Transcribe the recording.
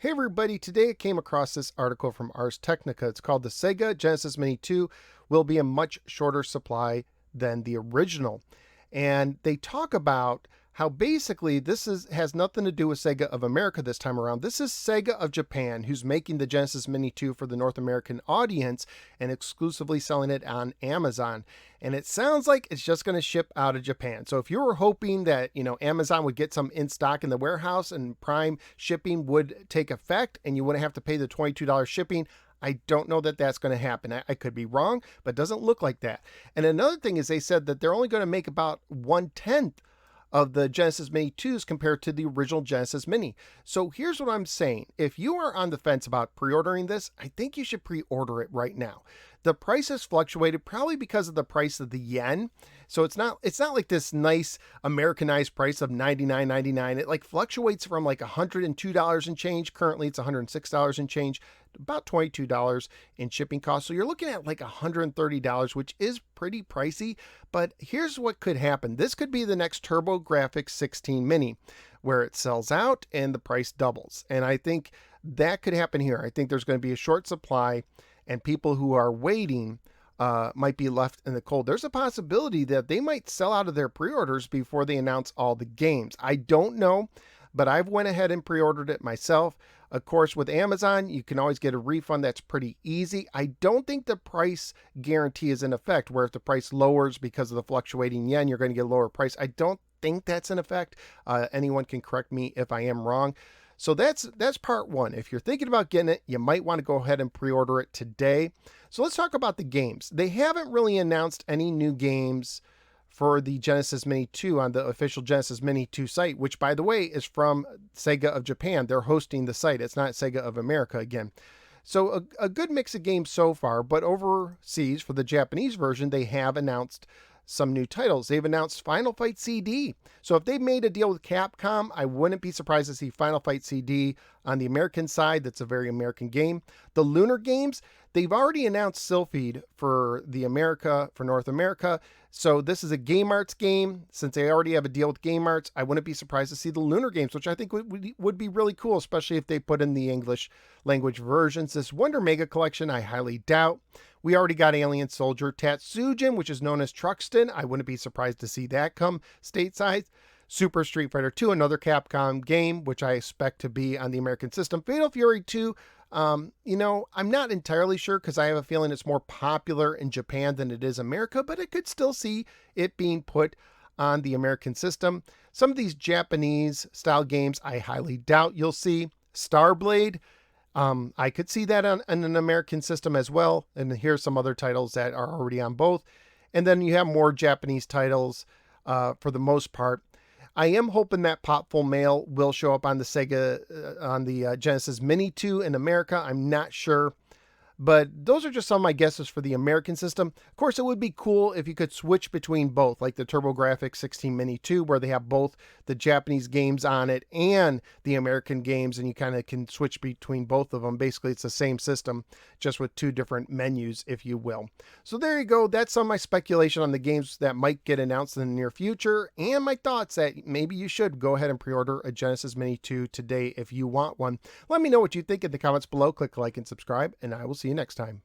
Hey everybody, today I came across this article from Ars Technica. It's called The Sega Genesis Mini 2 will be a much shorter supply than the original. And they talk about how basically has nothing to do with Sega of America this time around. This is Sega of Japan who's making the Genesis Mini 2 for the North American audience and exclusively selling it on Amazon. And it sounds like it's just going to ship out of Japan. So if you were hoping that, Amazon would get some in stock in the warehouse and Prime shipping would take effect and you wouldn't have to pay the $22 shipping, I don't know that that's going to happen. I could be wrong, but it doesn't look like that. And another thing is they said that they're only going to make about 1/10 of the Genesis Mini 2s compared to the original Genesis Mini. So here's what I'm saying. If you are on the fence about pre-ordering this, I think you should pre-order it right now. The price has fluctuated probably because of the price of the yen. So it's not like this nice Americanized price of $99.99. It like fluctuates from like $102 and change. Currently it's $106 and change, about $22 in shipping costs. So you're looking at like $130, which is pretty pricey. But here's what could happen. This could be the next TurboGrafx 16 Mini, where it sells out and the price doubles. And I think that could happen here. I think there's going to be a short supply and people who are waiting might be left in the cold. There's a possibility that they might sell out of their pre-orders before they announce all the games. I don't know, but I've went ahead and pre-ordered it myself. Of course, with Amazon, you can always get a refund. That's pretty easy. I don't think the price guarantee is in effect, where if the price lowers because of the fluctuating yen, you're going to get a lower price. I don't think that's in effect. Anyone can correct me if I am wrong. So that's part one. If you're thinking about getting it, you might want to go ahead and pre-order it today. So let's talk about the games. They haven't really announced any new games for the Genesis Mini 2 on the official Genesis Mini 2 site, which by the way is from Sega of Japan. They're hosting the site. It's not Sega of America again. So a good mix of games so far, but overseas for the Japanese version, they have announced some new titles. They've announced Final Fight CD. So if they made a deal with Capcom, I wouldn't be surprised to see Final Fight CD on the American side. That's a very American game. The Lunar games, they've already announced Sylphied for North America. So this is a Game Arts game. Since they already have a deal with Game Arts, I wouldn't be surprised to see the Lunar games, which I think would be really cool, especially if they put in the English language versions. This Wonder Mega Collection, I highly doubt. We already got Alien Soldier. Tatsujin, which is known as Truxton. I wouldn't be surprised to see that come stateside. Super Street Fighter 2, another Capcom game, which I expect to be on the American system. Fatal Fury 2, I'm not entirely sure because I have a feeling it's more popular in Japan than it is America, but I could still see it being put on the American system. Some of these Japanese style games, I highly doubt you'll see. Starblade, I could see that on an American system as well. And here's some other titles that are already on both. And then you have more Japanese titles for the most part. I am hoping that Popful Mail will show up on the Sega, on the Genesis Mini 2 in America. I'm not sure. But those are just some of my guesses for the American system. Of course, it would be cool if you could switch between both, like the TurboGrafx 16 Mini 2, where they have both the Japanese games on it and the American games, and you kind of can switch between both of them. Basically, it's the same system, just with two different menus, if you will. So there you go. That's some of my speculation on the games that might get announced in the near future, and my thoughts that maybe you should go ahead and pre-order a Genesis Mini 2 today if you want one. Let me know what you think in the comments below. Click like and subscribe, and I will see you next time.